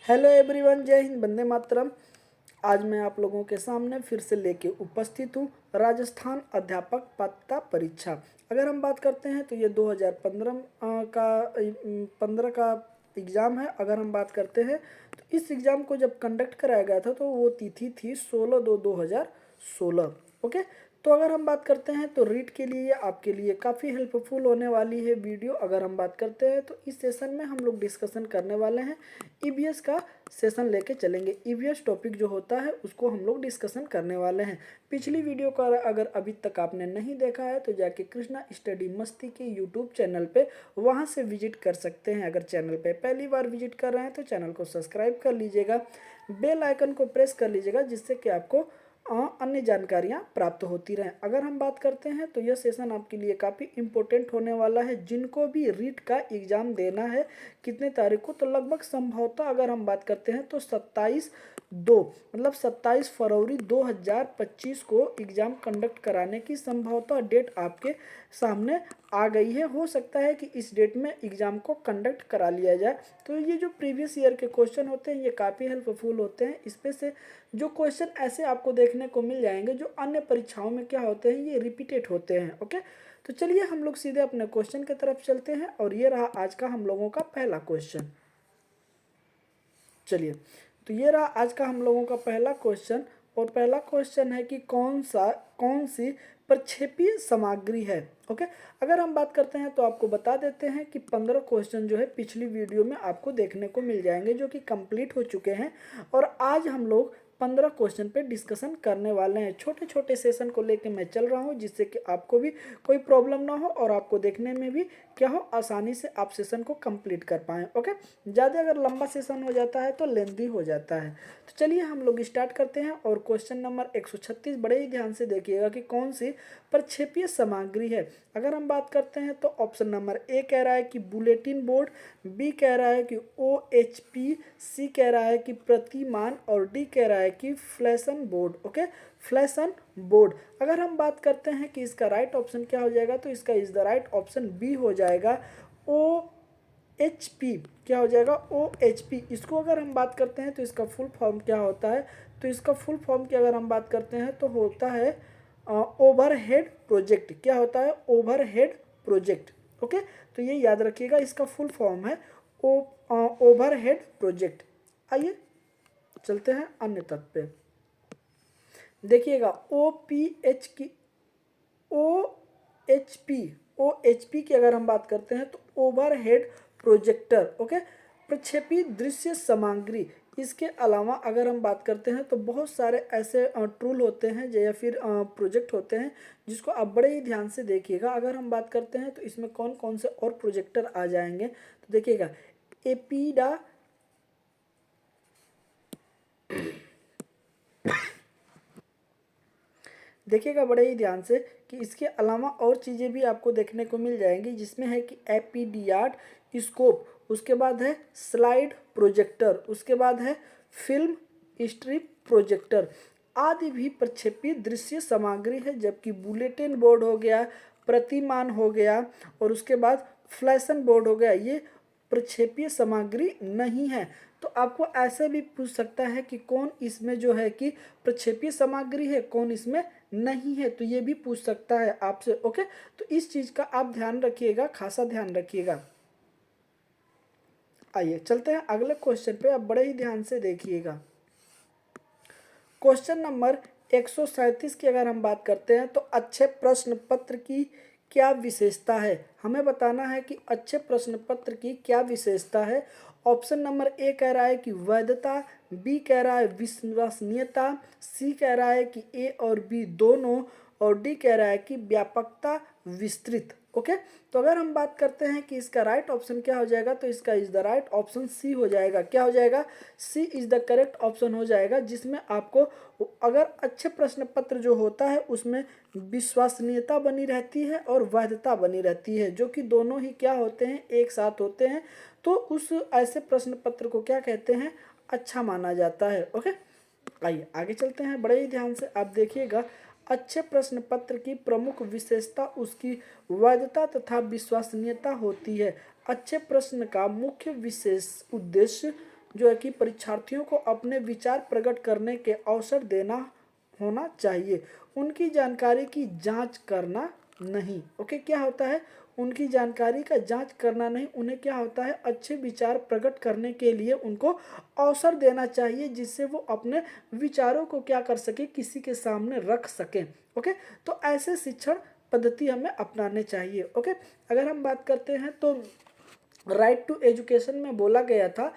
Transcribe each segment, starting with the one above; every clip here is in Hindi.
हेलो एवरीवन, जय हिंद, वंदे मातरम। आज मैं आप लोगों के सामने फिर से लेके उपस्थित हूँ राजस्थान अध्यापक पात्रता परीक्षा। अगर हम बात करते हैं तो ये 2015 का एग्ज़ाम है। अगर हम बात करते हैं तो इस एग्ज़ाम को जब कंडक्ट कराया गया था तो वो तिथि थी 16/2/2016। ओके, तो अगर हम बात करते हैं तो रीट के लिए आपके लिए काफ़ी हेल्पफुल होने वाली है वीडियो। अगर हम बात करते हैं तो इस सेशन में हम लोग डिस्कशन करने वाले हैं ईवीएस का सेशन लेके चलेंगे। ईवीएस टॉपिक जो होता है उसको हम लोग डिस्कशन करने वाले हैं। पिछली वीडियो का अगर अभी तक आपने नहीं देखा है तो जाके कृष्णा स्टडी मस्ती के यूट्यूब चैनल पे वहाँ से विजिट कर सकते हैं। अगर चैनल पे पहली बार विजिट कर रहे हैं तो चैनल को सब्सक्राइब कर लीजिएगा, बेल आइकन को प्रेस कर लीजिएगा, जिससे कि आपको अन्य जानकारियाँ प्राप्त होती रहें। अगर हम बात करते हैं तो यह सेशन आपके लिए काफ़ी इम्पोर्टेंट होने वाला है। जिनको भी रीट का एग्ज़ाम देना है कितने तारीख को, तो लगभग संभवतः अगर हम बात करते हैं तो 27 फरवरी 2025 को एग्ज़ाम कंडक्ट कराने की संभवतः डेट आपके सामने आ गई है। हो सकता है कि इस डेट में एग्ज़ाम को कंडक्ट करा लिया जाए। तो ये जो प्रीवियस ईयर के क्वेश्चन होते हैं ये काफ़ी हेल्पफुल होते हैं। इसमें से जो क्वेश्चन ऐसे आपको देखने को मिल जाएंगे जो अन्य परीक्षाओं में क्या होते हैं, ये रिपीटेड होते हैं। ओके, तो चलिए हम लोग सीधे अपने क्वेश्चन की तरफ चलते हैं और ये रहा आज का हम लोगों का पहला क्वेश्चन। चलिए, तो ये रहा आज का हम लोगों का पहला क्वेश्चन और पहला क्वेश्चन है कि कौन सी प्रक्षेपीय सामग्री है। ओके, अगर हम बात करते हैं तो आपको बता देते हैं कि 15 क्वेश्चन जो है पिछली वीडियो में आपको देखने को मिल जाएंगे जो कि कंप्लीट हो चुके हैं और आज हम लोग 15 क्वेश्चन पे डिस्कशन करने वाले हैं। छोटे छोटे सेशन को लेके मैं चल रहा हूँ जिससे कि आपको भी कोई प्रॉब्लम ना हो और आपको देखने में भी क्या हो, आसानी से आप सेशन को कंप्लीट कर पाएँ। ओके, ज़्यादा अगर लंबा सेशन हो जाता है तो लेंदी हो जाता है। तो चलिए हम लोग स्टार्ट करते हैं और क्वेश्चन नंबर 136 बड़े ही ध्यान से देखिएगा कि कौन सी प्रक्षेपीय सामग्री है। अगर हम बात करते हैं तो ऑप्शन नंबर ए कह रहा है कि बुलेटिन बोर्ड, बी कह रहा है कि OHP, सी कह रहा है कि प्रतिमान और डी कह रहा है कि फ्लैशन बोर्ड। ओके, फ्लैशन बोर्ड। अगर हम बात करते हैं कि इसका राइट ऑप्शन क्या हो जाएगा तो इसका is the right option B हो जाएगा। OHP क्या हो जाएगा, OHP। इसको अगर हम बात करते हैं तो इसका फुल फॉर्म क्या होता है, तो इसका फुल फॉर्म की अगर हम बात करते हैं तो होता है ओवरहेड प्रोजेक्ट। क्या होता है, ओवरहेड प्रोजेक्ट। ओके, तो ये याद रखिएगा, इसका फुल फॉर्म है ओवरहेड प्रोजेक्ट। आइए चलते हैं अन्य तत्व पे। देखिएगा OHP की अगर हम बात करते हैं तो ओवरहेड प्रोजेक्टर। ओके, प्रक्षेपी दृश्य सामग्री। इसके अलावा अगर हम बात करते हैं तो बहुत सारे ऐसे टूल होते हैं या फिर प्रोजेक्ट होते हैं जिसको आप बड़े ही ध्यान से देखिएगा। अगर हम बात करते हैं तो इसमें कौन कौन से और प्रोजेक्टर आ जाएंगे तो देखिएगा एपीडा, देखिएगा बड़े ही ध्यान से कि इसके अलावा और चीज़ें भी आपको देखने को मिल जाएंगी जिसमें है कि एपीडीआर स्कोप, उसके बाद है स्लाइड प्रोजेक्टर, उसके बाद है फिल्म स्ट्रिप प्रोजेक्टर आदि भी प्रक्षेपी दृश्य सामग्री है। जबकि बुलेटिन बोर्ड हो गया, प्रतिमान हो गया और उसके बाद फ्लैशन बोर्ड हो गया, ये प्रक्षेपीय सामग्री नहीं है। तो आपको ऐसे भी पूछ सकता है कि कौन इसमें जो है कि प्रक्षेपीय सामग्री है, कौन इसमें नहीं है, तो ये भी पूछ सकता है आपसे। ओके, तो इस चीज़ का आप ध्यान रखिएगा, खासा ध्यान रखिएगा। आइए चलते हैं अगले क्वेश्चन पे, आप बड़े ही ध्यान से देखिएगा। क्वेश्चन नंबर 137 की अगर हम बात करते हैं तो अच्छे प्रश्न पत्र की क्या विशेषता है। हमें बताना है कि अच्छे प्रश्न पत्र की क्या विशेषता है। ऑप्शन नंबर ए कह रहा है कि वैधता, बी कह रहा है विश्वसनीयता, सी कह रहा है कि ए और बी दोनों और डी कह रहा है कि व्यापकता विस्तृत। ओके, तो अगर हम बात करते हैं कि इसका राइट ऑप्शन क्या हो जाएगा तो इसका is the right option C हो जाएगा। क्या हो जाएगा, C is the correct option हो जाएगा, जिसमें आपको अगर अच्छे प्रश्न पत्र जो होता है उसमें विश्वसनीयता बनी रहती है और वैधता बनी रहती है, जो कि दोनों ही क्या होते हैं, एक साथ होते हैं। तो उस ऐसे प्रश्न पत्र को क्या कहते हैं, अच्छा माना जाता है। ओके, आइए आगे चलते हैं, बड़े ही ध्यान से आप देखिएगा। अच्छे प्रश्न पत्र की प्रमुख विशेषता उसकी वैधता तथा विश्वसनीयता होती है। अच्छे प्रश्न का मुख्य विशेष उद्देश्य जो है कि परीक्षार्थियों को अपने विचार प्रकट करने के अवसर देना होना चाहिए, उनकी जानकारी की जांच करना नहीं। ओके, क्या होता है, उनकी जानकारी का जांच करना नहीं, उन्हें क्या होता है, अच्छे विचार प्रकट करने के लिए उनको अवसर देना चाहिए, जिससे वो अपने विचारों को क्या कर सके, किसी के सामने रख सकें। ओके, तो ऐसे शिक्षण पद्धति हमें अपनाने चाहिए। ओके, अगर हम बात करते हैं तो राइट टू एजुकेशन में बोला गया था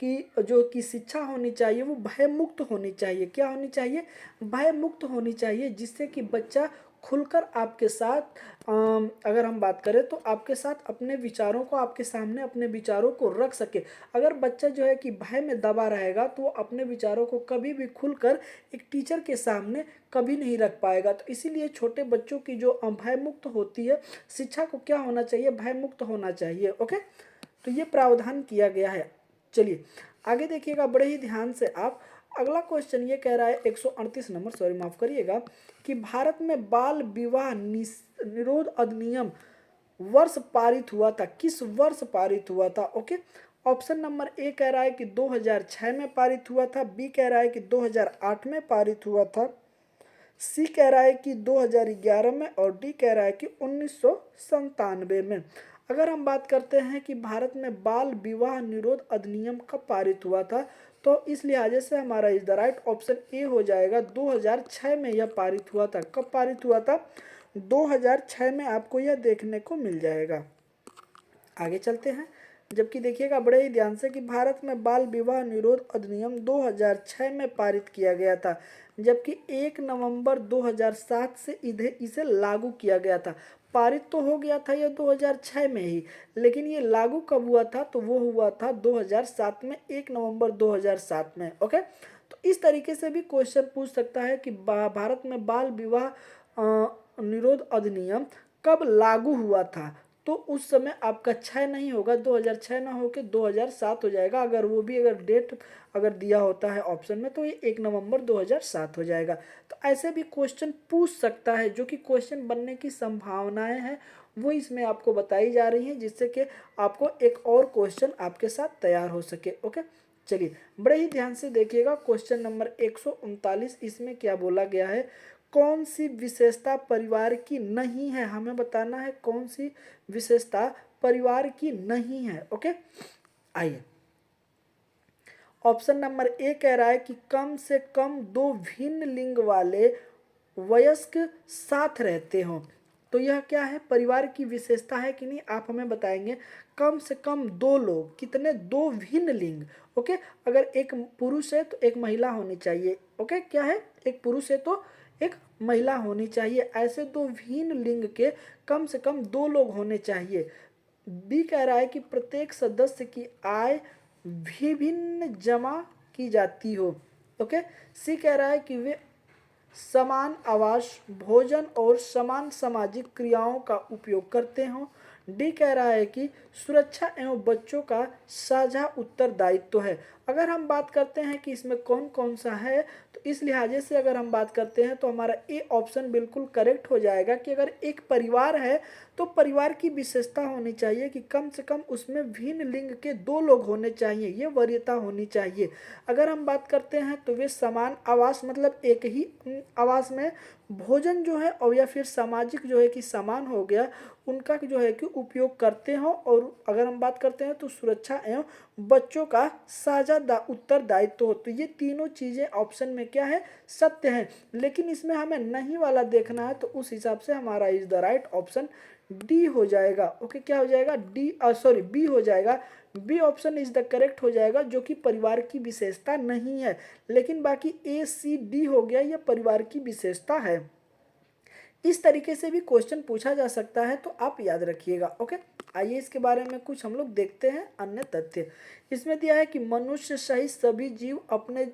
कि जो कि शिक्षा होनी चाहिए वो भय मुक्त होनी चाहिए। क्या होनी चाहिए, भय मुक्त होनी चाहिए, जिससे कि बच्चा खुलकर आपके साथ अगर हम बात करें तो आपके साथ अपने विचारों को, आपके सामने अपने विचारों को रख सके। अगर बच्चा जो है कि भय में दबा रहेगा तो वो अपने विचारों को कभी भी खुलकर एक टीचर के सामने कभी नहीं रख पाएगा। तो इसीलिए छोटे बच्चों की जो भय मुक्त होती है शिक्षा को क्या होना चाहिए, भय मुक्त होना चाहिए। ओके, तो ये प्रावधान किया गया है। चलिए आगे देखिएगा बड़े ही ध्यान से आप। अगला क्वेश्चन ये कह रहा है 138 नंबर, सॉरी माफ करिएगा, कि भारत में बाल विवाह निरोध अधिनियम वर्ष पारित हुआ था, किस वर्ष पारित हुआ था। ओके, ऑप्शन नंबर ए कह रहा है कि 2006 में पारित हुआ था, बी कह रहा है कि 2008 में पारित हुआ था, सी कह रहा है कि 2011 में, और डी कह रहा है कि 1997 में। अगर हम बात करते हैं कि भारत में बाल विवाह निरोध अधिनियम कब पारित हुआ था, तो इस लिहाजे से हमारा is the right option A हो जाएगा, 2006 में यह पारित हुआ था। कब पारित हुआ था, 2006 में आपको यह देखने को मिल जाएगा। आगे चलते हैं, जबकि देखिएगा बड़े ही ध्यान से कि भारत में बाल विवाह निरोध अधिनियम 2006 में पारित किया गया था, जबकि 1 नवंबर 2007 से इसे लागू किया गया था। पारित तो हो गया था यह 2006 में ही, लेकिन ये लागू कब हुआ था, तो वो हुआ था 2007 में, 1 नवंबर 2007 में। ओके, तो इस तरीके से भी क्वेश्चन पूछ सकता है कि भारत में बाल विवाह निरोध अधिनियम कब लागू हुआ था, तो उस समय आपका 6 नहीं होगा, 2006 ना होकर 2007 हो जाएगा। अगर वो भी अगर डेट अगर दिया होता है ऑप्शन में तो ये 1 नवंबर 2007 हो जाएगा। तो ऐसे भी क्वेश्चन पूछ सकता है, जो कि क्वेश्चन बनने की संभावनाएं हैं वो इसमें आपको बताई जा रही हैं, जिससे कि आपको एक और क्वेश्चन आपके साथ तैयार हो सके। ओके, चलिए बड़े ही ध्यान से देखिएगा, क्वेश्चन नंबर 139 इसमें क्या बोला गया है, कौन सी विशेषता परिवार की नहीं है, हमें बताना है कौन सी विशेषता परिवार की नहीं है। ओके, आइए, ऑप्शन नंबर ए कह रहा है कि कम से कम 2 भिन्न लिंग वाले वयस्क साथ रहते हों। तो यह क्या है, परिवार की विशेषता है कि नहीं, आप हमें बताएंगे। कम से कम 2 लोग, कितने, 2 भिन्न लिंग। ओके, अगर एक पुरुष है तो एक महिला होनी चाहिए। ओके, क्या है, एक पुरुष है तो एक महिला होनी चाहिए, ऐसे 2 भिन्न लिंग के कम से कम 2 लोग होने चाहिए। बी कह रहा है कि प्रत्येक सदस्य की आय विभिन्न जमा की जाती हो। ओके, सी कह रहा है कि वे समान आवास, भोजन और समान सामाजिक क्रियाओं का उपयोग करते हों। डी कह रहा है कि सुरक्षा एवं बच्चों का साझा उत्तरदायित्व है। अगर हम बात करते हैं कि इसमें कौन कौन सा है, तो इस लिहाजे से अगर हम बात करते हैं तो हमारा ए ऑप्शन बिल्कुल करेक्ट हो जाएगा कि अगर एक परिवार है तो परिवार की विशेषता होनी चाहिए कि कम से कम उसमें भिन्न लिंग के 2 लोग होने चाहिए, ये वरीयता होनी चाहिए। अगर हम बात करते हैं तो वे समान आवास, मतलब एक ही आवास में भोजन जो है और या फिर सामाजिक जो है कि समान हो गया, उनका जो है कि उपयोग करते हो। और अगर हम बात करते हैं तो सुरक्षा एवं बच्चों का साझा उत्तरदायित्व हो। तो ये तीनों चीज़ें ऑप्शन में क्या है, सत्य है। लेकिन इसमें हमें नहीं वाला देखना है, तो उस हिसाब से हमारा is the right option D हो जाएगा। ओके, क्या हो जाएगा, डी, सॉरी बी हो जाएगा। B option is the correct हो जाएगा, जो कि परिवार की विशेषता नहीं है। लेकिन बाकी ए सी डी हो गया, यह परिवार की विशेषता है। इस तरीके से भी क्वेश्चन पूछा जा सकता है, तो आप याद रखिएगा। ओके, आइए इसके बारे में कुछ हम लोग देखते हैं अन्य तथ्य। इसमें दिया है कि मनुष्य सहित सभी जीव अपने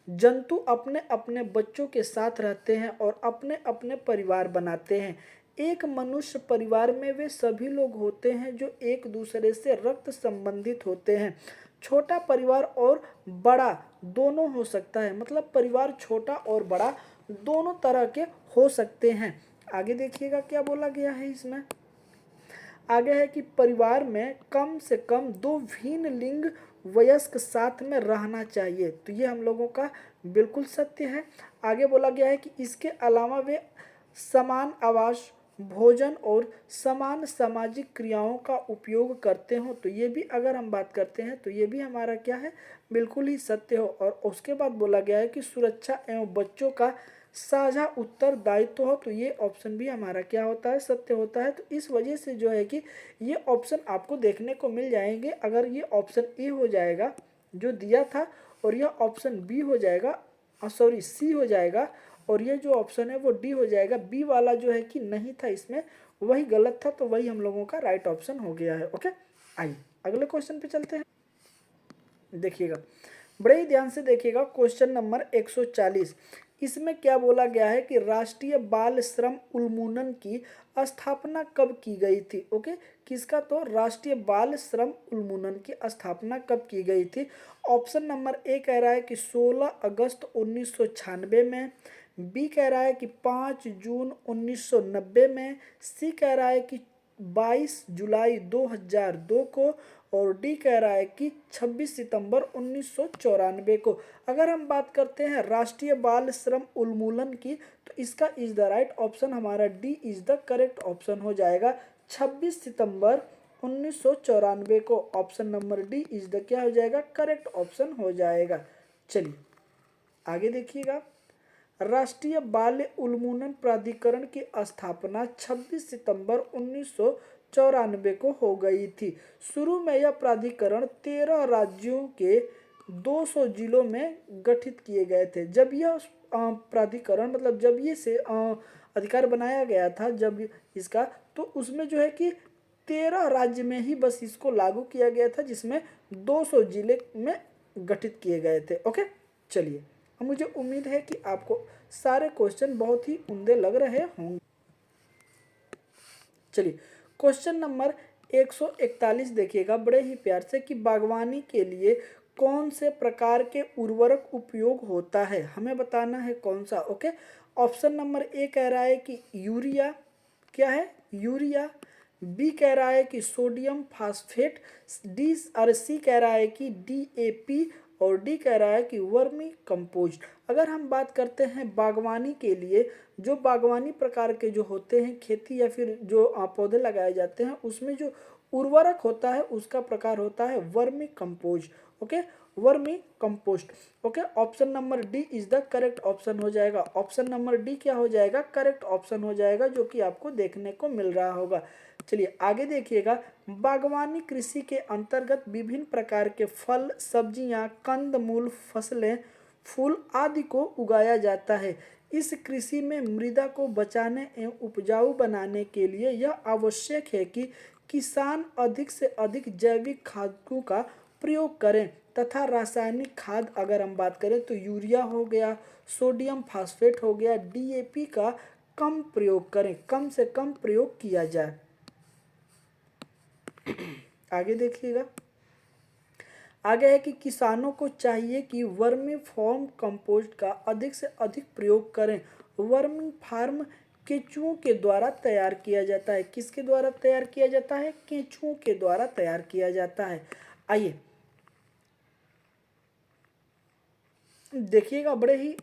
जंतु अपने अपने बच्चों के साथ रहते हैं और अपने अपने परिवार बनाते हैं। एक मनुष्य परिवार में वे सभी लोग होते हैं जो एक दूसरे से रक्त संबंधित होते हैं। छोटा परिवार और बड़ा दोनों हो सकता है, मतलब परिवार छोटा और बड़ा दोनों तरह के हो सकते हैं। आगे देखिएगा क्या बोला गया है इसमें। आगे है कि परिवार में कम से कम 2 भिन्न लिंग वयस्क साथ में रहना चाहिए, तो ये हम लोगों का बिल्कुल सत्य है। आगे बोला गया है कि इसके अलावा वे समान आवास, भोजन और समान सामाजिक क्रियाओं का उपयोग करते हो, तो ये भी अगर हम बात करते हैं तो ये भी हमारा क्या है, बिल्कुल ही सत्य हो। और उसके बाद बोला गया है कि सुरक्षा एवं बच्चों का साझा उत्तरदायित्व हो, तो ये ऑप्शन भी हमारा क्या होता है, सत्य होता है। तो इस वजह से जो है कि ये ऑप्शन आपको देखने को मिल जाएंगे। अगर ये ऑप्शन ए हो जाएगा जो दिया था, और यह ऑप्शन बी हो जाएगा, सॉरी सी हो जाएगा, और ये जो ऑप्शन है वो डी हो जाएगा। बी वाला जो है कि नहीं था इसमें, वही गलत था, तो वही हम लोगों का राइट ऑप्शन हो गया है। ओके, आइए अगले क्वेश्चन पे चलते हैं। देखिएगा, बड़े ही ध्यान से देखिएगा, क्वेश्चन नंबर 140। इसमें क्या बोला गया है कि राष्ट्रीय बाल श्रम उन्मूलन की स्थापना कब की गई थी। ओके, किसका, तो राष्ट्रीय बाल श्रम उन्मूलन की स्थापना कब की गई थी। ऑप्शन नंबर ए कह रहा है कि 16 अगस्त 1996 में, बी कह रहा है कि 5 जून 1990 में, सी कह रहा है कि 22 जुलाई 2002 को, और डी कह रहा है कि 26 सितंबर 1994 को। अगर हम बात करते हैं राष्ट्रीय बाल श्रम उन्मूलन की, तो इसका इज द राइट ऑप्शन हमारा D is the correct option हो जाएगा। 26 सितंबर 1994 को option number D is the क्या हो जाएगा, करेक्ट ऑप्शन हो जाएगा। चलिए आगे देखिएगा, राष्ट्रीय बाल उन्मूलन प्राधिकरण की स्थापना 26 सितंबर 1994 को हो गई थी। शुरू में यह प्राधिकरण 13 राज्यों के 200 जिलों में गठित किए गए थे। जब यह प्राधिकरण मतलब जब ये से अधिकार बनाया गया था, जब इसका, तो उसमें जो है कि 13 राज्य में ही बस इसको लागू किया गया था, जिसमें 200 जिले में गठित किए गए थे। ओके, चलिए, मुझे उम्मीद है कि आपको सारे क्वेश्चन बहुत ही उम्दे लग रहे होंगे। चलिए क्वेश्चन नंबर 141 देखिएगा बड़े ही प्यार से, कि बागवानी के लिए कौन से प्रकार के उर्वरक उपयोग होता है, हमें बताना है कौन सा। ओके, ऑप्शन नंबर ए कह रहा है कि यूरिया, क्या है, यूरिया। बी कह रहा है कि सोडियम फास्फेट, डी और सी कह रहा है कि DAP, और डी कह रहा है कि वर्मी कंपोस्ट। अगर हम बात करते हैं बागवानी के लिए, जो बागवानी प्रकार के जो होते हैं, खेती या फिर जो पौधे लगाए जाते हैं, उसमें जो उर्वरक होता है उसका प्रकार होता है vermi compost. Okay, vermi compost. Okay, option number D is the correct option हो जाएगा। ऑप्शन नंबर डी क्या हो जाएगा, करेक्ट ऑप्शन हो जाएगा, जो कि आपको देखने को मिल रहा होगा। चलिए आगे देखिएगा, बागवानी कृषि के अंतर्गत विभिन्न प्रकार के फल, सब्जियां, कंदमूल, फसलें, फूल आदि को उगाया जाता है। इस कृषि में मृदा को बचाने एवं उपजाऊ बनाने के लिए यह आवश्यक है कि किसान अधिक से अधिक जैविक खादों का प्रयोग करें तथा रासायनिक खाद अगर हम बात करें तो यूरिया हो गया, सोडियम फास्फेट हो गया, DAP का कम प्रयोग करें, कम से कम प्रयोग किया जाए। आगे देखिएगा, आगे है कि किसानों को चाहिए कि वर्मी फॉर्म कंपोस्ट का अधिक से अधिक प्रयोग करें। वर्मी फार्म केंचुओं के द्वारा तैयार किया जाता है। किसके द्वारा तैयार किया जाता है, केंचुओं के द्वारा तैयार किया जाता है। आइए देखिएगा, बड़े ही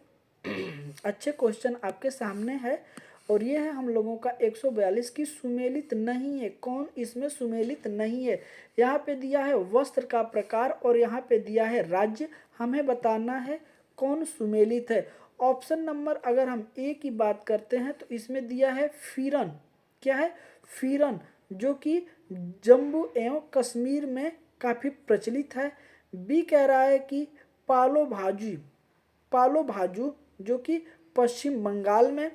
अच्छे क्वेश्चन आपके सामने है, और ये है हम लोगों का 142 की सुमेलित नहीं है। कौन इसमें सुमेलित नहीं है, यहाँ पे दिया है वस्त्र का प्रकार और यहाँ पे दिया है राज्य, हमें बताना है कौन सुमेलित है। ऑप्शन नंबर अगर हम ए की बात करते हैं तो इसमें दिया है फीरन, क्या है, फीरन, जो कि जम्मू एवं कश्मीर में काफ़ी प्रचलित है। बी कह रहा है कि पालो भाजी, पालो भाजू, जो कि पश्चिम बंगाल में।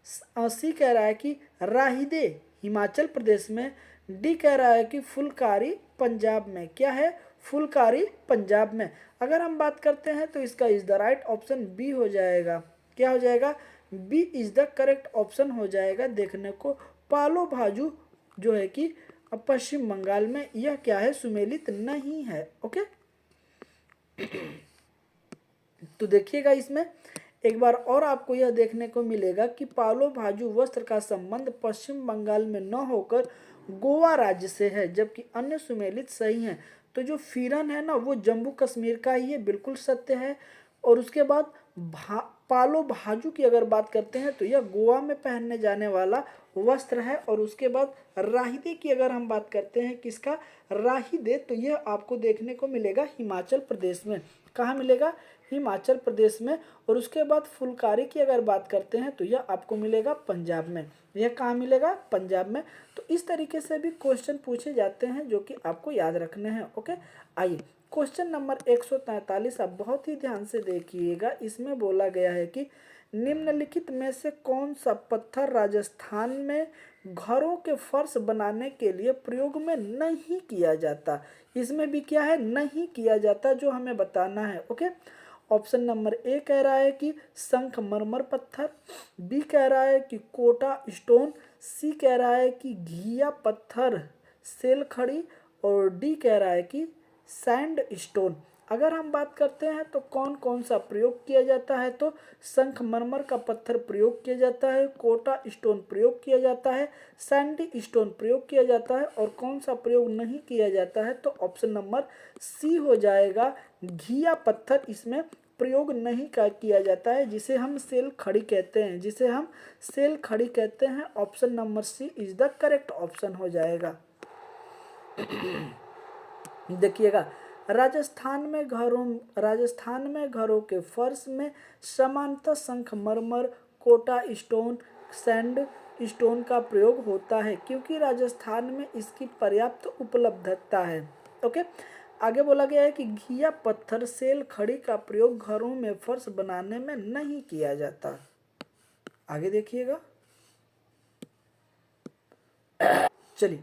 सी कह रहा है कि राहिदे हिमाचल प्रदेश में। डी कह रहा है कि फुलकारी पंजाब में, क्या है, फुलकारी पंजाब में। अगर हम बात करते हैं तो इसका is the right option B हो जाएगा, क्या हो जाएगा, B is the correct option हो जाएगा। देखने को पालो भाजू जो है कि पश्चिम बंगाल में, यह क्या है, सुमेलित नहीं है। ओके, तो देखिएगा इसमें एक बार और आपको यह देखने को मिलेगा कि पालो भाजू वस्त्र का संबंध पश्चिम बंगाल में न होकर गोवा राज्य से है, जबकि अन्य सुमेलित सही हैं। तो जो फिरन है ना वो जम्मू कश्मीर का ही है, बिल्कुल सत्य है। और उसके बाद पालो भाजू की अगर बात करते हैं तो यह गोवा में पहनने जाने वाला वस्त्र है। और उसके बाद राहिदे की अगर हम बात करते हैं, किसका, राहिदे, तो यह आपको देखने को मिलेगा हिमाचल प्रदेश में। कहाँ मिलेगा, हिमाचल प्रदेश में। और उसके बाद फुलकारी की अगर बात करते हैं तो यह आपको मिलेगा पंजाब में। यह कहाँ मिलेगा, पंजाब में। तो इस तरीके से भी क्वेश्चन पूछे जाते हैं जो कि आपको याद रखने हैं। ओके, आइए क्वेश्चन नंबर 143 आप बहुत ही ध्यान से देखिएगा। इसमें बोला गया है कि निम्नलिखित में से कौन सा पत्थर राजस्थान में घरों के फर्श बनाने के लिए प्रयोग में नहीं किया जाता। इसमें भी क्या है, नहीं किया जाता, जो हमें बताना है। ओके, ऑप्शन नंबर ए कह रहा है कि संखमरमर पत्थर, बी कह रहा है कि कोटा स्टोन, सी कह रहा है कि घिया पत्थर सेल खड़ी, और डी कह रहा है कि सैंड स्टोन। अगर हम बात करते हैं तो कौन कौन सा प्रयोग किया जाता है, तो संखमरमर का पत्थर प्रयोग किया जाता है, कोटा स्टोन प्रयोग किया जाता है, सैंडी स्टोन प्रयोग किया जाता है, और कौन सा प्रयोग नहीं किया जाता है, तो ऑप्शन नंबर सी हो जाएगा, घिया पत्थर इसमें प्रयोग नहीं किया जाता है, जिसे हम सेल खड़ी कहते हैं, जिसे हम सेल खड़ी कहते हैं। Option number C is the correct option हो जाएगा। देखिएगा, राजस्थान में घरों के फर्श में सामान्यतः संखमरमर, कोटा स्टोन, सैंड स्टोन का प्रयोग होता है, क्योंकि राजस्थान में इसकी पर्याप्त उपलब्धता है। ओके, आगे बोला गया है कि घिया पत्थर सेल खड़ी का प्रयोग घरों में फर्श बनाने में नहीं किया जाता। आगे देखिएगा, चलिए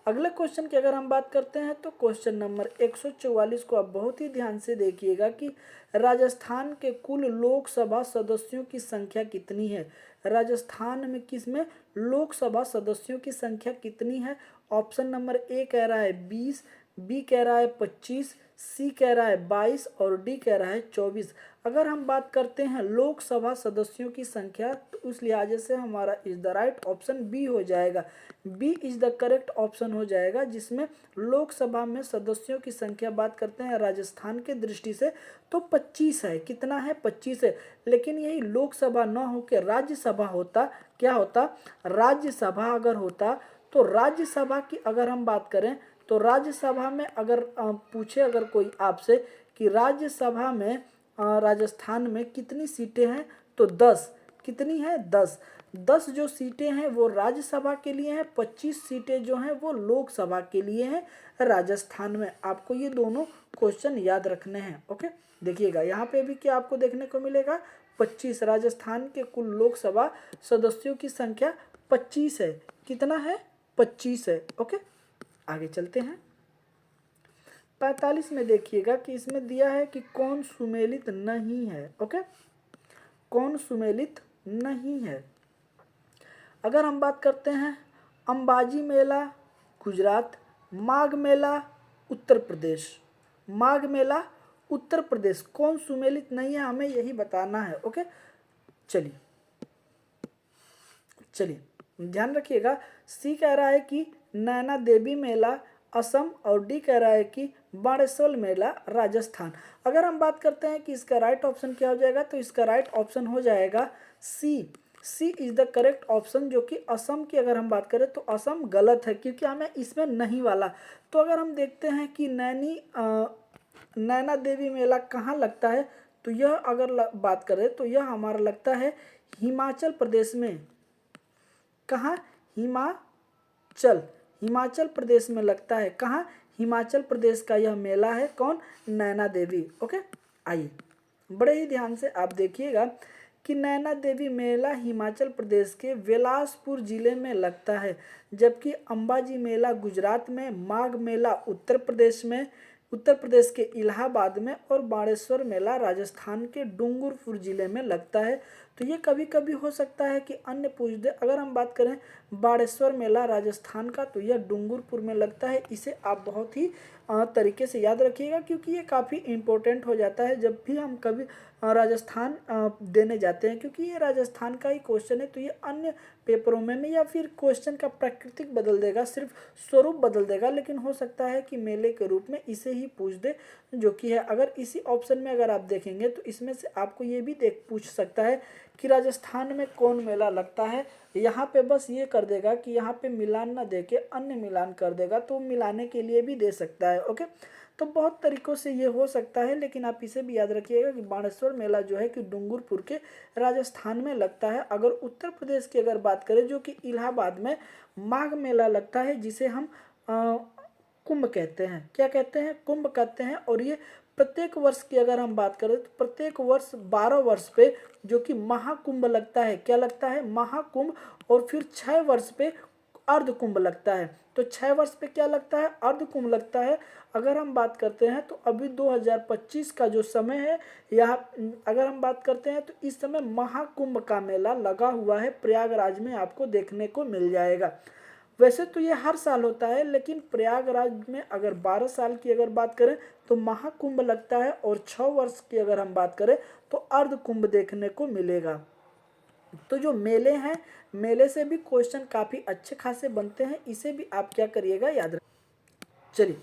अगले क्वेश्चन की अगर हम बात करते हैं तो क्वेश्चन नंबर 144 को आप बहुत ही ध्यान से देखिएगा कि राजस्थान के कुल लोकसभा सदस्यों की संख्या कितनी है। राजस्थान में किसमें लोकसभा सदस्यों की संख्या कितनी है। ऑप्शन नंबर ए कह रहा है 20, बी कह रहा है 25, सी कह रहा है 22 और डी कह रहा है 24। अगर हम बात करते हैं लोकसभा सदस्यों की संख्या तो उस लिहाज से हमारा is the right option B हो जाएगा। B is the correct option हो जाएगा, जिसमें लोकसभा में सदस्यों की संख्या बात करते हैं राजस्थान के दृष्टि से तो 25 है। कितना है, 25 है। लेकिन यही लोकसभा न होकर राज्यसभा होता, क्या होता, राज्यसभा अगर होता तो राज्यसभा की अगर हम बात करें तो राज्यसभा में अगर पूछे अगर कोई आपसे कि राज्यसभा में राजस्थान में कितनी सीटें हैं तो 10। कितनी है, 10। 10 जो सीटें हैं वो राज्यसभा के लिए हैं, 25 सीटें जो हैं वो लोकसभा के लिए हैं राजस्थान में। आपको ये दोनों क्वेश्चन याद रखने हैं। ओके, देखिएगा यहाँ पे भी क्या आपको देखने को मिलेगा, 25। राजस्थान के कुल लोकसभा सदस्यों की संख्या 25 है। कितना है, 25 है। ओके, आगे चलते हैं। 45 में देखिएगा कि इसमें दिया है कि कौन सुमेलित नहीं है। ओके, कौन सुमेलित नहीं है। अगर हम बात करते हैं अंबाजी मेला गुजरात, माघ मेला उत्तर प्रदेश, माघ मेला उत्तर प्रदेश, कौन सुमेलित नहीं है हमें यही बताना है। ओके, चलिए ध्यान रखिएगा। सी कह रहा है कि नैना देवी मेला असम और डी कह रहा है कि बाड़ेश्वर मेला राजस्थान। अगर हम बात करते हैं कि इसका राइट ऑप्शन क्या हो जाएगा तो इसका राइट ऑप्शन हो जाएगा सी। सी इज द करेक्ट ऑप्शन, जो कि असम की अगर हम बात करें तो असम गलत है क्योंकि हमें इसमें नहीं वाला। तो अगर हम देखते हैं कि नैना देवी मेला कहाँ लगता है तो यह अगर बात करें तो यह हमारा लगता है हिमाचल प्रदेश में। कहाँ, हिमाचल प्रदेश में लगता है। कहाँ, हिमाचल प्रदेश का यह मेला है, कौन, नैना देवी। ओके, आइए बड़े ही ध्यान से आप देखिएगा कि नैना देवी मेला हिमाचल प्रदेश के बिलासपुर जिले में लगता है, जबकि अंबाजी मेला गुजरात में, माघ मेला उत्तर प्रदेश के इलाहाबाद में और बाड़ेश्वर मेला राजस्थान के डूंगरपुर जिले में लगता है। तो ये कभी कभी हो सकता है कि अन्य पूछ दे। अगर हम बात करें बाड़ेश्वर मेला राजस्थान का तो यह डूंगरपुर में लगता है। इसे आप बहुत ही तरीके से याद रखिएगा क्योंकि ये काफ़ी इम्पोर्टेंट हो जाता है जब भी हम कभी राजस्थान देने जाते हैं, क्योंकि ये राजस्थान का ही क्वेश्चन है। तो ये अन्य पेपरों में या फिर क्वेश्चन का प्राकृतिक बदल देगा, सिर्फ स्वरूप बदल देगा, लेकिन हो सकता है कि मेले के रूप में इसे ही पूछ दे, जो कि है। अगर इसी ऑप्शन में अगर आप देखेंगे तो इसमें से आपको ये भी पूछ सकता है कि राजस्थान में कौन मेला लगता है। यहाँ पे बस ये कर देगा कि यहाँ पे मिलान ना दे के अन्य मिलान कर देगा, तो मिलाने के लिए भी दे सकता है। ओके, तो बहुत तरीक़ों से ये हो सकता है, लेकिन आप इसे भी याद रखिएगा कि बाणेश्वर मेला जो है कि डूंगरपुर के राजस्थान में लगता है। अगर उत्तर प्रदेश की अगर बात करें, जो कि इलाहाबाद में माघ मेला लगता है, जिसे हम कुंभ कहते हैं। क्या कहते हैं? कुंभ कहते हैं। और ये प्रत्येक वर्ष की अगर हम बात करें तो प्रत्येक वर्ष 12 वर्ष पे जो कि महाकुंभ लगता है। क्या लगता है? महाकुंभ। और फिर 6 वर्ष पे अर्ध कुंभ लगता है। तो 6 वर्ष पे क्या लगता है? अर्ध कुंभ लगता है। अगर हम बात करते हैं तो अभी 2025 का जो समय है, यहाँ अगर हम बात करते हैं तो इस समय महाकुंभ का मेला लगा हुआ है, प्रयागराज में आपको देखने को मिल जाएगा। वैसे तो ये हर साल होता है, लेकिन प्रयागराज में अगर 12 साल की अगर बात करें तो महाकुंभ लगता है, और 6 वर्ष की अगर हम बात करें तो अर्ध कुंभ देखने को मिलेगा। तो जो मेले हैं, मेले से भी क्वेश्चन काफ़ी अच्छे खासे बनते हैं, इसे भी आप क्या करिएगा, याद रखिए। चलिए,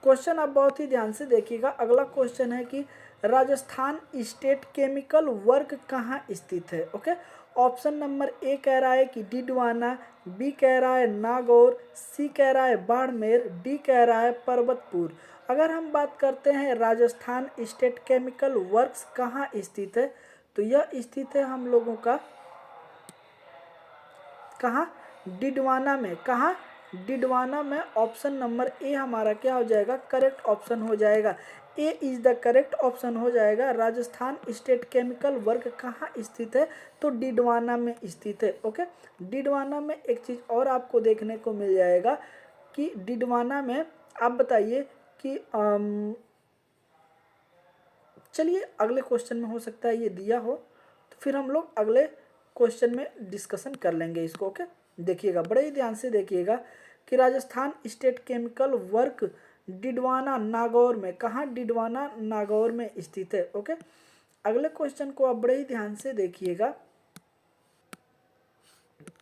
क्वेश्चन आप बहुत ही ध्यान से देखिएगा। अगला क्वेश्चन है कि राजस्थान स्टेट केमिकल वर्क कहाँ स्थित है। ओके, ऑप्शन नंबर ए कह रहा है कि डिडवाना, बी कह रहा है नागौर, सी कह रहा है बाड़मेर, डी कह रहा है पर्वतपुर। अगर हम बात करते हैं राजस्थान स्टेट केमिकल वर्क्स कहाँ स्थित है, तो यह स्थित है हम लोगों का कहाँ? डिडवाना में। कहाँ? डिडवाना में। ऑप्शन नंबर ए हमारा क्या हो जाएगा? करेक्ट ऑप्शन हो जाएगा। ए इज द करेक्ट ऑप्शन हो जाएगा। राजस्थान स्टेट केमिकल वर्क कहाँ स्थित है? तो डिडवाना में स्थित है। ओके, डिडवाना में एक चीज़ और आपको देखने को मिल जाएगा कि डिडवाना में आप बताइए कि चलिए अगले क्वेश्चन में हो सकता है ये दिया हो, तो फिर हम लोग अगले क्वेश्चन में डिस्कशन कर लेंगे इसको। ओके, देखिएगा, बड़े ही ध्यान से देखिएगा कि Rajasthan state chemical work Didwana Nagaur में, कहाँ? डिडवाना नागौर में स्थित है। ओके, अगले क्वेश्चन को आप बड़े ही ध्यान से देखिएगा।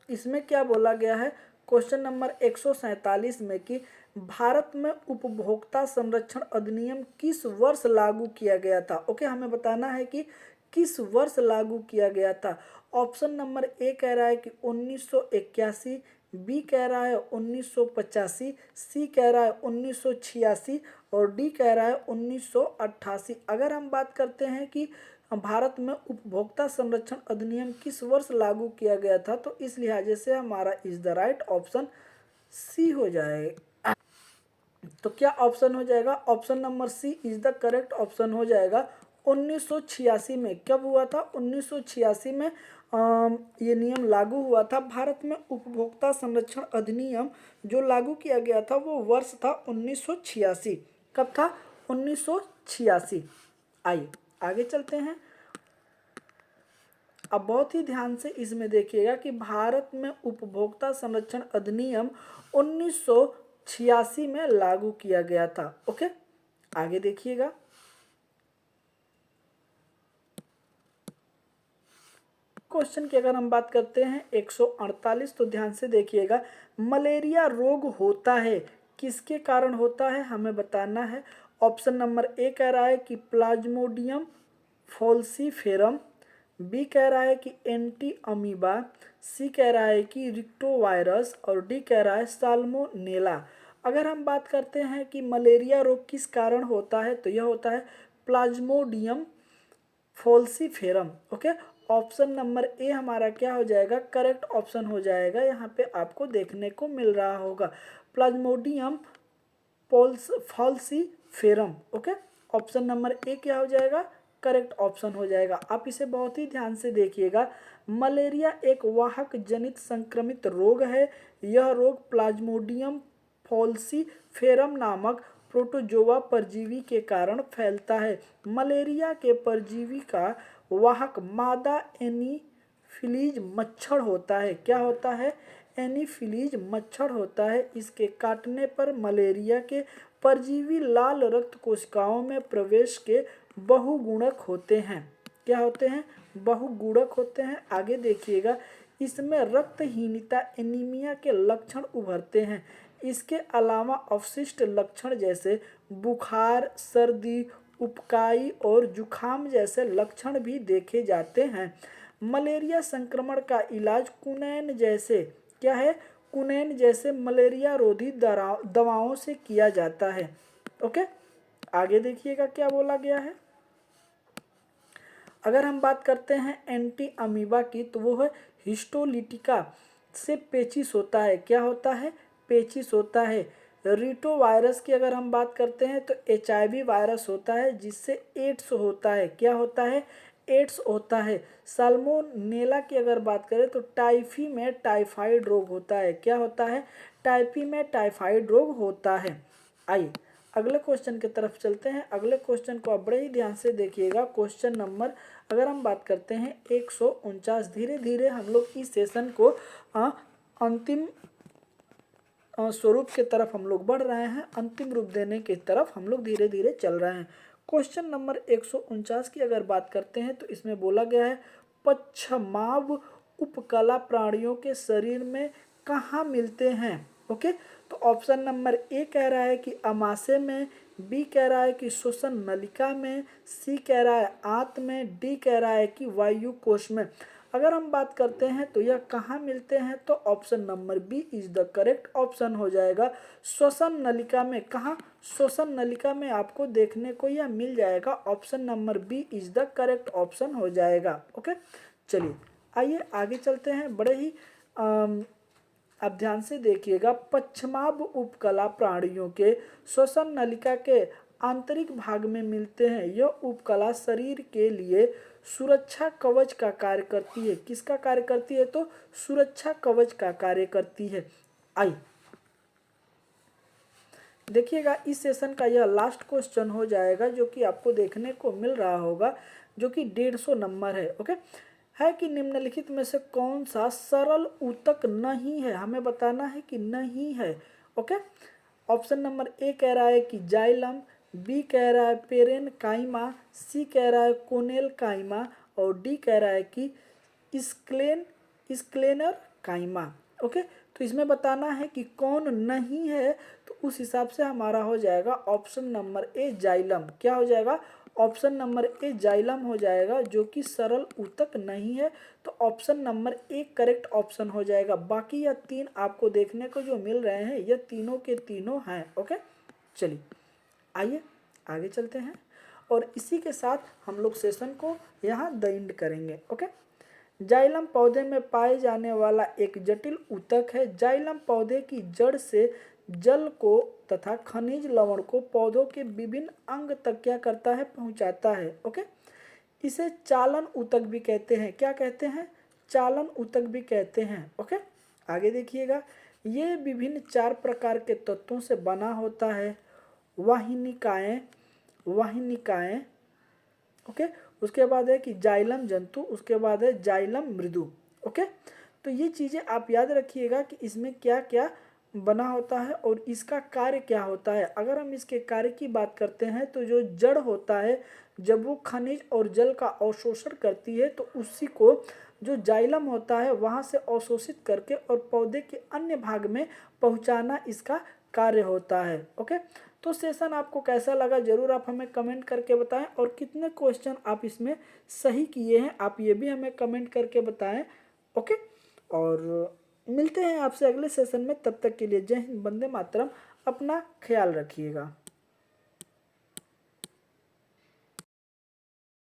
इसमें क्या बोला गया है? क्वेश्चन नंबर 147 में कि भारत में उपभोक्ता संरक्षण अधिनियम किस वर्ष लागू किया गया था। ओके, हमें बताना है कि किस वर्ष लागू किया गया था। ऑप्शन नंबर ए कह रहा है कि 1981, बी कह रहा है 1985, सी कह रहा है 1986 और डी कह रहा है 1988। अगर हम बात करते हैं कि भारत में उपभोक्ता संरक्षण अधिनियम किस वर्ष लागू किया गया था, तो इस लिहाजे से हमारा is the right option C हो जाएगा। तो क्या ऑप्शन हो जाएगा? Option number C is the correct option हो जाएगा। 1986 में कब हुआ था? 1986 में ये नियम लागू हुआ था। भारत में उपभोक्ता संरक्षण अधिनियम जो लागू किया गया था वो वर्ष था 1986। कब था? 1986। आइए आगे चलते हैं। अब बहुत ही ध्यान से इसमें देखिएगा कि भारत में उपभोक्ता संरक्षण अधिनियम 1986 में लागू किया गया था। ओके, आगे देखिएगा। क्वेश्चन की अगर हम बात करते हैं 148, तो ध्यान से देखिएगा। मलेरिया रोग होता है, किसके कारण होता है हमें बताना है। ऑप्शन नंबर ए कह रहा है कि प्लाज्मोडियम फॉल्सीफेरम, बी कह रहा है कि एंटी अमीबा, सी कह रहा है कि रिक्टोवायरस और डी कह रहा है साल्मोनेला। अगर हम बात करते हैं कि मलेरिया रोग किस कारण होता है, तो यह होता है Plasmodium falciparum. Okay, option number A हमारा क्या हो जाएगा? करेक्ट ऑप्शन हो जाएगा। यहाँ पे आपको देखने को मिल रहा होगा Plasmodium falciparum. Okay, option number A क्या हो जाएगा? करेक्ट ऑप्शन हो जाएगा। आप इसे बहुत ही ध्यान से देखिएगा। मलेरिया एक वाहक जनित संक्रमित रोग है। यह रोग प्लाज्मोडियम फॉल्सीफेरम नामक प्रोटोजोआ परजीवी के कारण फैलता है। मलेरिया के परजीवी का वाहक मादा एनीफिलीज मच्छर होता है। क्या होता है? एनीफिलीज मच्छर होता है। इसके काटने पर मलेरिया के परजीवी लाल रक्त कोशिकाओं में प्रवेश के बहुगुणक होते हैं। क्या होते हैं? बहुगुणक होते हैं। आगे देखिएगा, इसमें रक्तहीनता एनीमिया के लक्षण उभरते हैं। इसके अलावा अवशिष्ट लक्षण जैसे बुखार, सर्दी, उबकाई और जुखाम जैसे लक्षण भी देखे जाते हैं। मलेरिया संक्रमण का इलाज कुनैन जैसे क्या है, कुनैन जैसे मलेरिया रोधी दवाओं से किया जाता है। ओके, आगे देखिएगा क्या बोला गया है। अगर हम बात करते हैं एंटी अमीबा की, तो वो है हिस्टोलिटिका से पेचिश होता है। क्या होता है? पेचिश होता है। रीटो वायरस की अगर हम बात करते हैं तो HIV वायरस होता है जिससे एड्स होता है। क्या होता है? एड्स होता है। साल्मोनेला की अगर बात करें तो टाइफी में टाइफाइड रोग होता है। क्या होता है? टाइफी में टाइफाइड रोग होता है। आइए अगले क्वेश्चन की तरफ चलते हैं। अगले क्वेश्चन को आप बड़े ही ध्यान से देखिएगा। क्वेश्चन नंबर अगर हम बात करते हैं 149। धीरे धीरे हम लोग इस सेशन को अंतिम स्वरूप की तरफ हम लोग बढ़ रहे हैं। अंतिम रूप देने की तरफ हम लोग धीरे धीरे चल रहे हैं। क्वेश्चन नंबर 149 की अगर बात करते हैं तो इसमें बोला गया है पश्चमाव उपकला प्राणियों के शरीर में कहाँ मिलते हैं। ओके, तो ऑप्शन नंबर ए कह रहा है कि अमाशय में, बी कह रहा है कि श्वसन नलिका में, सी कह रहा है आंत में, डी कह रहा है कि वायु कोश में। अगर हम बात करते हैं तो यह कहाँ मिलते हैं, तो option number B is the correct option हो जाएगा। श्वसन नलिका में। कहाँ? श्वसन नलिका में आपको देखने को यह मिल जाएगा। Option number B is the correct option हो जाएगा। ओके, चलिए आइए आगे चलते हैं। बड़े ही आप ध्यान से देखिएगा। पश्चमाभ उपकला प्राणियों के श्वसन नलिका के आंतरिक भाग में मिलते हैं। यह उपकला शरीर के लिए सुरक्षा कवच का कार्य करती है। किसका कार्य करती है? तो सुरक्षा कवच का कार्य करती है। आई देखिएगा, इस सेशन का यह लास्ट क्वेश्चन हो जाएगा जो कि आपको देखने को मिल रहा होगा, जो कि 150 नंबर है। ओके, है कि निम्नलिखित में से कौन सा सरल ऊतक नहीं है? हमें बताना है कि नहीं है। ओके, ऑप्शन नंबर ए कह रहा है कि जाइलम, बी कह रहा है पेरेन काइमा, सी कह रहा है कोनेल काइमा और डी कह रहा है कि स्क्लेनर काइमा। ओके, तो इसमें बताना है कि कौन नहीं है, तो उस हिसाब से हमारा हो जाएगा ऑप्शन नंबर ए जाइलम। क्या हो जाएगा? ऑप्शन नंबर ए जाइलम हो जाएगा, जो कि सरल ऊतक नहीं है। तो option number A correct option हो जाएगा। बाकी यह तीन आपको देखने को जो मिल रहे हैं, यह तीनों के तीनों हैं। ओके, चलिए आइए आगे चलते हैं और इसी के साथ हम लोग सेशन को यहाँ द एंड करेंगे। ओके, जाइलम पौधे में पाए जाने वाला एक जटिल ऊतक है। जाइलम पौधे की जड़ से जल को तथा खनिज लवण को पौधों के विभिन्न अंग तक क्या करता है? पहुंचाता है। ओके, इसे चालन ऊतक भी कहते हैं। क्या कहते हैं? चालन ऊतक भी कहते हैं। ओके, आगे देखिएगा। ये विभिन्न 4 प्रकार के तत्वों से बना होता है। वाहिनिकाएं, वाहिनिकाएं। ओके, उसके बाद है कि जाइलम जंतु, उसके बाद है जाइलम मृदु। ओके, तो ये चीज़ें आप याद रखिएगा कि इसमें क्या क्या बना होता है और इसका कार्य क्या होता है। अगर हम इसके कार्य की बात करते हैं तो जो जड़ होता है, जब वो खनिज और जल का अवशोषण करती है तो उसी को जो जाइलम होता है वहाँ से अवशोषित करके और पौधे के अन्य भाग में पहुँचाना इसका कार्य होता है। ओके, तो सेशन आपको कैसा लगा जरूर आप हमें कमेंट करके बताएं और कितने क्वेश्चन आप इसमें सही किए हैं आप ये भी हमें कमेंट करके बताएं। ओके, और मिलते हैं आपसे अगले सेशन में। तब तक के लिए जय हिंद, वंदे मातरम। अपना ख्याल रखिएगा।